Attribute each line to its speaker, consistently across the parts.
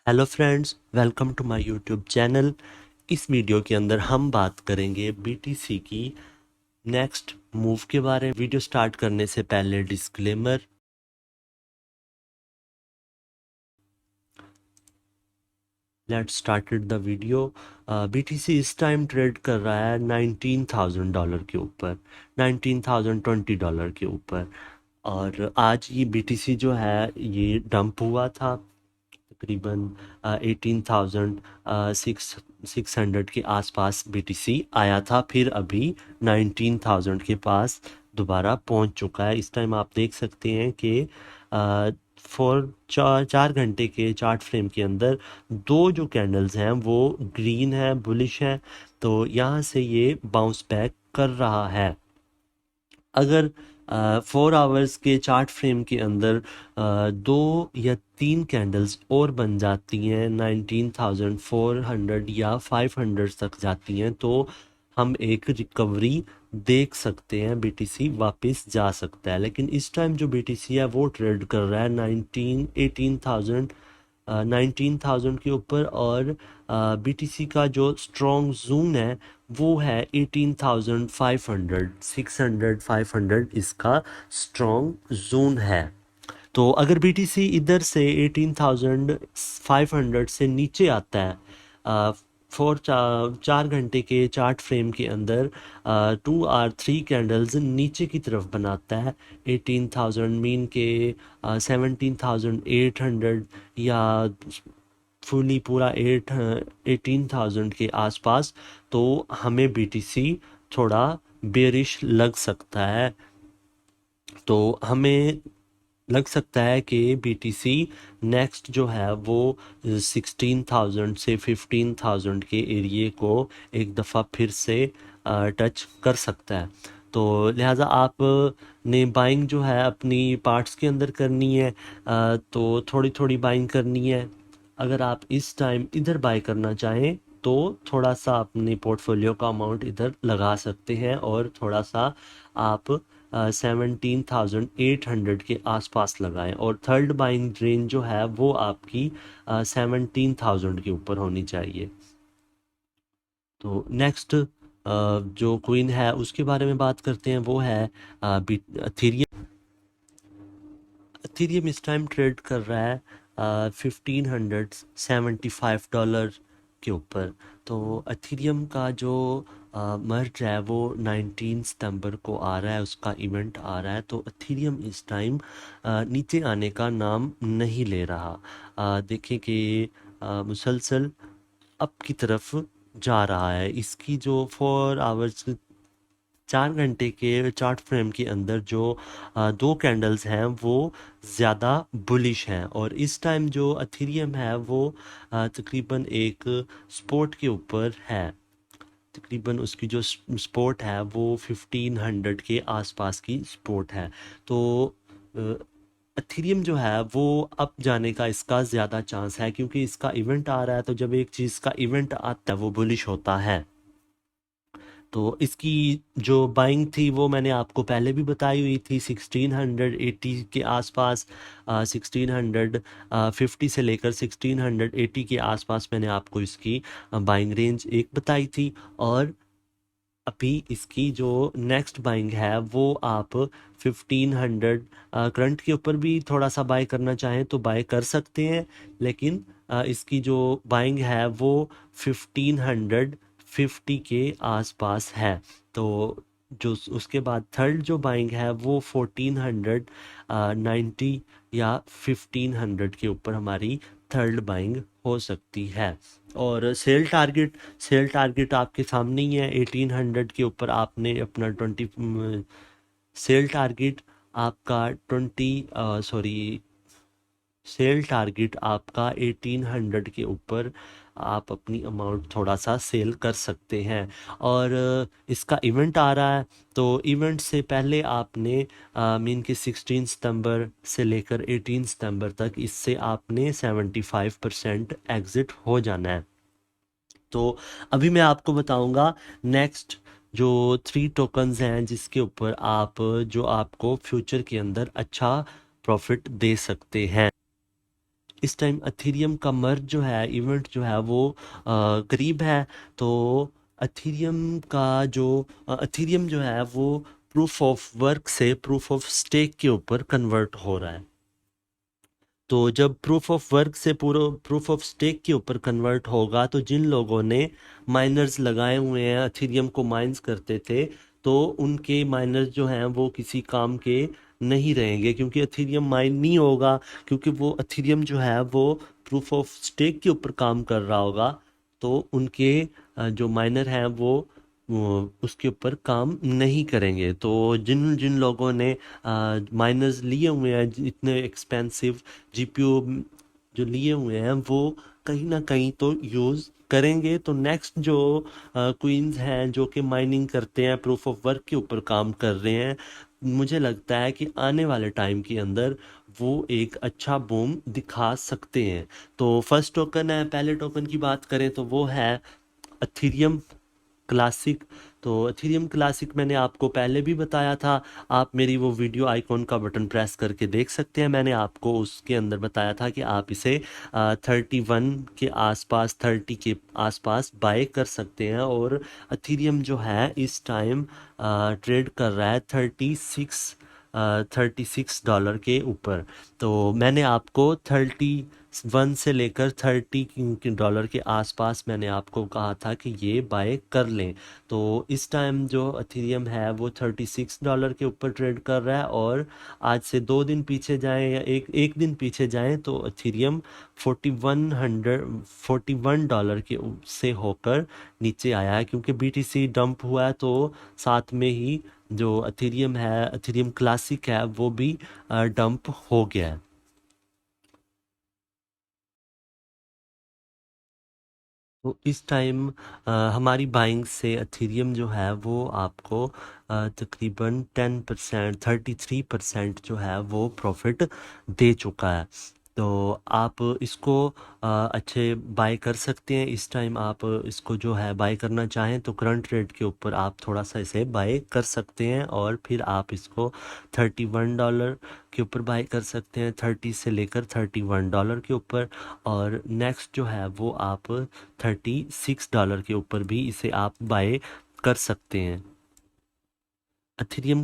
Speaker 1: Hello friends, welcome to my YouTube channel. इस video के अंदर हम बात करेंगे बीटीसी की नेक्स्ट मूव के बारे में। वीडियो स्टार्ट करने से पहले disclaimer. Let's started the video. BTC इस टाइम ट्रेड कर रहा है $19,000 के ऊपर, $19,020 के ऊपर। और आज ये बीटीसी जो है ये डंप हुआ था तकरीबन 18,600 के आसपास बीटीसी आया था, फिर अभी 19,000 के पास दोबारा पहुंच चुका है। इस टाइम आप देख सकते हैं कि चार घंटे के चार्ट फ्रेम के अंदर दो जो कैंडल्स हैं वो ग्रीन है, बुलिश है, तो यहाँ से ये बाउंस बैक कर रहा है। अगर 4 आवर्स के चार्ट फ्रेम के अंदर दो या तीन कैंडल्स और बन जाती हैं, 19,400 या 500 तक जाती हैं, तो हम एक रिकवरी देख सकते हैं, बीटीसी वापस जा सकता है। लेकिन इस टाइम जो बीटीसी है वो ट्रेड कर रहा है 19,000 के ऊपर। और बीटीसी का जो स्ट्रॉन्ग जोन है वो है 18,500, 600, 500 इसका स्ट्रॉन्ग जोन है। तो अगर बीटीसी इधर से 18,500 से नीचे आता है, चार घंटे के चार्ट फ्रेम के अंदर 2 और 3 कैंडल्स नीचे की तरफ बनाता है 18,000 मीन के 17,800 या फुली पूरा 18,000 के आसपास, तो हमें बीटीसी थोड़ा बेरिश लग सकता है। तो हमें लग सकता है कि बीटीसी नेक्स्ट जो है वो 16,000 से 15,000 के एरिए को एक दफ़ा फिर से टच कर सकता है। तो लिहाजा आप ने बाइंग जो है अपनी पार्ट्स के अंदर करनी है, तो थोड़ी थोड़ी बाइंग करनी है। अगर आप इस टाइम इधर बाय करना चाहें तो थोड़ा सा अपने पोर्टफोलियो का अमाउंट इधर लगा सकते हैं और थोड़ा सा आप 17,800 के आसपास लगाएं। और थर्ड बाइंग रेंज जो है वो आपकी 17,000 के ऊपर होनी चाहिए। तो नेक्स्ट जो क्वीन है उसके बारे में बात करते हैं, वो है अथीरियम। अथीरियम इस टाइम ट्रेड कर रहा है $1,575 के ऊपर। तो अथीरियम का जो मर्ज है वो 19 सितंबर को आ रहा है, उसका इवेंट आ रहा है। तो अथीरियम इस टाइम नीचे आने का नाम नहीं ले रहा। देखें कि मुसलसल अप की तरफ जा रहा है। इसकी जो 4 आवर्स 4 घंटे के चार्ट फ्रेम के अंदर जो दो कैंडल्स हैं वो ज़्यादा बुलिश हैं। और इस टाइम जो अथीरियम है वो तकरीबन एक स्पोर्ट के ऊपर है। तकरीबन उसकी जो स्पोर्ट है वो 1500 के आसपास की स्पोर्ट है। तो अथीरियम जो है वो अप जाने का इसका ज़्यादा चांस है, क्योंकि इसका इवेंट आ रहा है। तो जब एक चीज़ का इवेंट आता है वो बुलिश होता है। तो इसकी जो बाइंग थी वो मैंने आपको पहले भी बताई हुई थी 1680 के आसपास। 1650 से लेकर 1680 के आसपास मैंने आपको इसकी बाइंग रेंज एक बताई थी। और अभी इसकी जो नेक्स्ट बाइंग है वो आप 1500 करंट के ऊपर भी थोड़ा सा बाय करना चाहें तो बाय कर सकते हैं। लेकिन इसकी जो बाइंग है वो 1550 के आसपास है। तो जो उसके बाद थर्ड जो बाइंग है वो 1490 या 1500 के ऊपर हमारी थर्ड बाइंग हो सकती है। और सेल टारगेट आपके सामने ही है 1800 के ऊपर। आपने अपना 20 सेल टारगेट आपका 20 सॉरी सेल टारगेट आपका 1800 के ऊपर आप अपनी अमाउंट थोड़ा सा सेल कर सकते हैं। और इसका इवेंट आ रहा है, तो इवेंट से पहले आपने मीन कि 16 सितंबर से लेकर 18 सितंबर तक इससे आपने 75% एग्ज़िट हो जाना है। तो अभी मैं आपको बताऊंगा नेक्स्ट जो 3 टोकन्स हैं जिसके ऊपर आप जो आपको फ्यूचर के अंदर अच्छा प्रॉफिट दे सकते हैं। इस टाइम अथीरियम का मर्ज जो है इवेंट जो है वो करीब है। तो अथीरियम का जो अथीरियम जो है वो प्रूफ ऑफ वर्क से प्रूफ ऑफ स्टेक के ऊपर कन्वर्ट हो रहा है। तो जब प्रूफ ऑफ वर्क से पूरा प्रूफ ऑफ स्टेक के ऊपर कन्वर्ट होगा तो जिन लोगों ने माइनर्स लगाए हुए हैं अथीरियम को माइंस करते थे तो उनके माइनर्स जो हैं वो किसी काम के नहीं रहेंगे, क्योंकि अथीरियम माइन नहीं होगा, क्योंकि वो अथीरियम जो है वो प्रूफ ऑफ स्टेक के ऊपर काम कर रहा होगा। तो उनके जो माइनर हैं वो उसके ऊपर काम नहीं करेंगे। तो जिन जिन लोगों ने माइनर्स लिए हुए हैं इतने एक्सपेंसिव जीपीयू जो लिए हुए हैं वो कहीं ना कहीं तो यूज़ करेंगे। तो नेक्स्ट जो क्वींस हैं जो कि माइनिंग करते हैं प्रूफ ऑफ वर्क के ऊपर काम कर रहे हैं, मुझे लगता है कि आने वाले टाइम के अंदर वो एक अच्छा बूम दिखा सकते हैं। तो फर्स्ट टोकन है, पहले टोकन की बात करें तो वो है अथीरियम क्लासिक। तो एथेरियम क्लासिक मैंने आपको पहले भी बताया था, आप मेरी वो वीडियो आइकॉन का बटन प्रेस करके देख सकते हैं। मैंने आपको उसके अंदर बताया था कि आप इसे 31 के आसपास 30 के आसपास बाय कर सकते हैं। और एथेरियम जो है इस टाइम ट्रेड कर रहा है 36 डॉलर के ऊपर। तो मैंने आपको 31 से लेकर 30 डॉलर के आसपास मैंने आपको कहा था कि ये बाय कर लें। तो इस टाइम जो अथीरियम है वो 36 डॉलर के ऊपर ट्रेड कर रहा है। और आज से 2 दिन पीछे जाएं या एक दिन पीछे जाएं तो अथीरियम 41 डॉलर के से होकर नीचे आया है, क्योंकि बीटीसी डंप हुआ है। तो साथ में ही जो अथीरियम है अथीरियम क्लासिक है वो भी डंप हो गया है। तो इस टाइम हमारी बाइंग से अथीरियम जो है वो आपको तकरीबन 10% 33% जो है वो प्रॉफिट दे चुका है। तो आप इसको अच्छे बाय कर सकते हैं। इस टाइम आप इसको जो है बाय करना चाहें तो करंट रेट के ऊपर आप थोड़ा सा इसे बाय कर सकते हैं और फिर आप इसको 31 डॉलर के ऊपर बाय कर सकते हैं, 30 से लेकर 31 डॉलर के ऊपर। और नेक्स्ट जो है वो आप 36 डॉलर के ऊपर भी इसे आप बाय कर सकते हैं। अथेरियम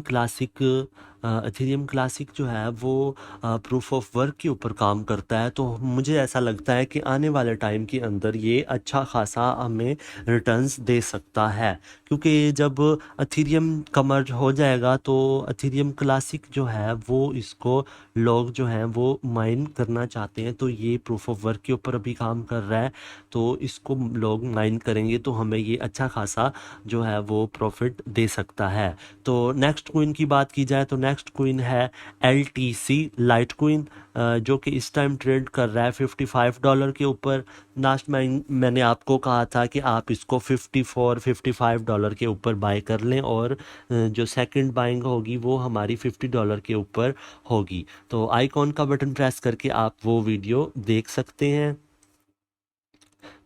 Speaker 1: क्लासिक जो है वो प्रूफ ऑफ वर्क के ऊपर काम करता है। तो मुझे ऐसा लगता है कि आने वाले टाइम के अंदर ये अच्छा खासा हमें रिटर्न्स दे सकता है, क्योंकि जब अथेरियम का मर्ज हो जाएगा तो अथेरियम क्लासिक जो है वो इसको लोग जो हैं वो माइन करना चाहते हैं। तो ये प्रूफ ऑफ वर्क के ऊपर अभी काम कर रहा है, तो इसको लोग माइन करेंगे तो हमें ये अच्छा खासा जो है वो प्रॉफिट दे सकता है। तो नेक्स्ट क्वीन की बात की जाए तो नेक्स्ट क्वीन है LTC लाइट क्वीन, जो कि इस टाइम ट्रेड कर रहा है 55 डॉलर के ऊपर। लास्ट मैंने आपको कहा था कि आप इसको 54-55 डॉलर के ऊपर बाय कर लें और जो सेकंड बाइंग होगी वो हमारी 50 डॉलर के ऊपर होगी। तो आइकॉन का बटन प्रेस करके आप वो वीडियो देख सकते हैं।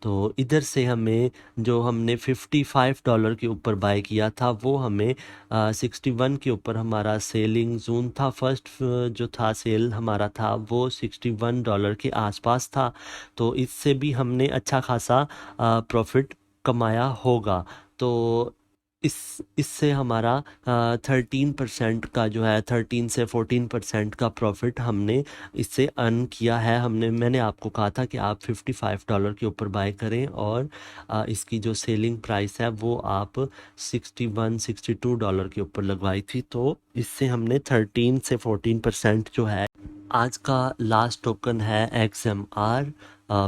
Speaker 1: तो इधर से हमें जो हमने 55 डॉलर के ऊपर बाय किया था वो हमें 61 के ऊपर हमारा सेलिंग जोन था। फर्स्ट जो था सेल हमारा था वो 61 डॉलर के आसपास था। तो इससे भी हमने अच्छा खासा प्रॉफिट कमाया होगा। तो इस इससे हमारा 13% का जो है 13 से 14% का प्रॉफिट हमने इससे अर्न किया है। मैंने आपको कहा था कि आप 55 डॉलर के ऊपर बाय करें और इसकी जो सेलिंग प्राइस है वो आप 61-62 डॉलर के ऊपर लगवाई थी। तो इससे हमने 13 से 14% जो है। आज का लास्ट टोकन है XMR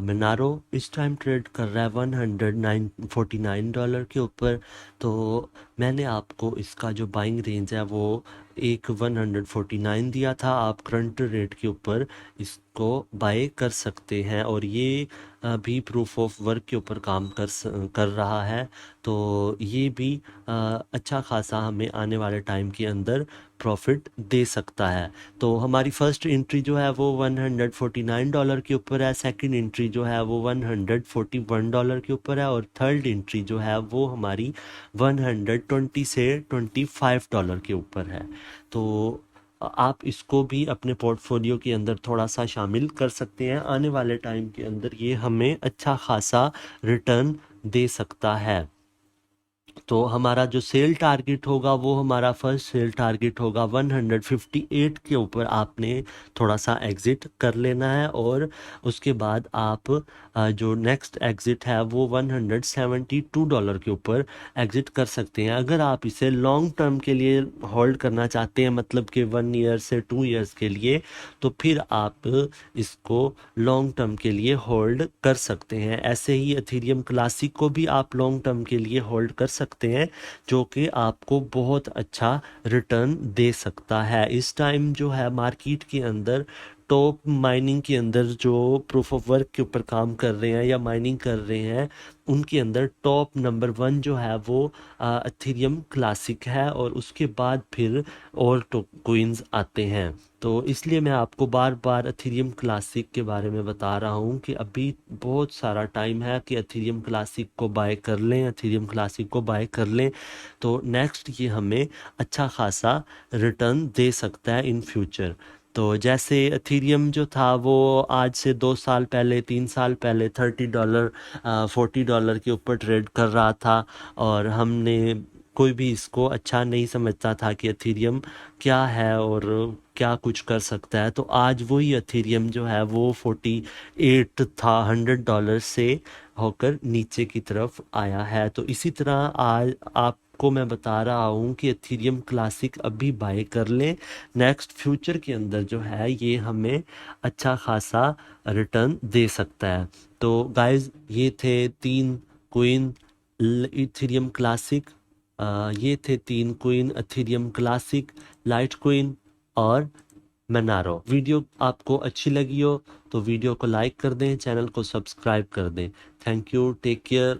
Speaker 1: मिनारो। इस टाइम ट्रेड कर रहा है 149 डॉलर के ऊपर। तो मैंने आपको इसका जो बाइंग रेंज है वो 149 दिया था। आप करंट रेट के ऊपर इसको बाय कर सकते हैं और ये भी प्रूफ ऑफ वर्क के ऊपर काम कर रहा है। तो ये भी अच्छा खासा हमें आने वाले टाइम के अंदर प्रॉफिट दे सकता है। तो हमारी फर्स्ट एंट्री जो है वो 149 डॉलर के ऊपर है, सेकंड एंट्री जो है वो 141 डॉलर के ऊपर है और थर्ड एंट्री जो है वो हमारी 120 से 25 डॉलर के ऊपर है। तो आप इसको भी अपने पोर्टफोलियो के अंदर थोड़ा सा शामिल कर सकते हैं। आने वाले टाइम के अंदर ये हमें अच्छा खासा रिटर्न दे सकता है। तो हमारा जो सेल टारगेट होगा वो हमारा फर्स्ट सेल टारगेट होगा 158 के ऊपर आपने थोड़ा सा एग्ज़िट कर लेना है, और उसके बाद आप जो नेक्स्ट एग्ज़िट है वो $172 के ऊपर एग्ज़िट कर सकते हैं। अगर आप इसे लॉन्ग टर्म के लिए होल्ड करना चाहते हैं, मतलब कि 1 ईयर से 2 ईयर्स के लिए, तो फिर आप इसको लॉन्ग टर्म के लिए होल्ड कर सकते हैं। ऐसे ही एथेरियम क्लासिक को भी आप लॉन्ग टर्म के लिए होल्ड कर सकते हैं, जो कि आपको बहुत अच्छा रिटर्न दे सकता है। इस टाइम जो है मार्केट के अंदर टॉप माइनिंग के अंदर जो प्रूफ ऑफ वर्क के ऊपर काम कर रहे हैं या माइनिंग कर रहे हैं, उनके अंदर टॉप नंबर 1 जो है वो एथेरियम क्लासिक है, और उसके बाद फिर और कोइंस आते हैं। तो इसलिए मैं आपको बार बार एथेरियम क्लासिक के बारे में बता रहा हूँ कि अभी बहुत सारा टाइम है कि एथेरियम क्लासिक को बाय कर लें, एथेरियम क्लासिक को बाय कर लें। तो नेक्स्ट ये हमें अच्छा खासा रिटर्न दे सकता है इन फ्यूचर। तो जैसे एथेरियम जो था वो आज से 2 साल पहले 3 साल पहले $30 $40 के ऊपर ट्रेड कर रहा था, और हमने कोई भी इसको अच्छा नहीं समझता था कि एथेरियम क्या है और क्या कुछ कर सकता है। तो आज वही एथेरियम जो है वो 48 था, $100 से होकर नीचे की तरफ आया है। तो इसी तरह आज आपको मैं बता रहा हूँ कि एथेरियम क्लासिक अभी बाय कर लें। नेक्स्ट फ्यूचर के अंदर जो है ये हमें अच्छा खासा रिटर्न दे सकता है। तो गाइज ये थे 3 क्वीन इथेरियम क्लासिक, ये थे 3 queen Ethereum classic, light queen और मनारो। वीडियो आपको अच्छी लगी हो तो वीडियो को लाइक कर दें, चैनल को सब्सक्राइब कर दें। Thank you, take care.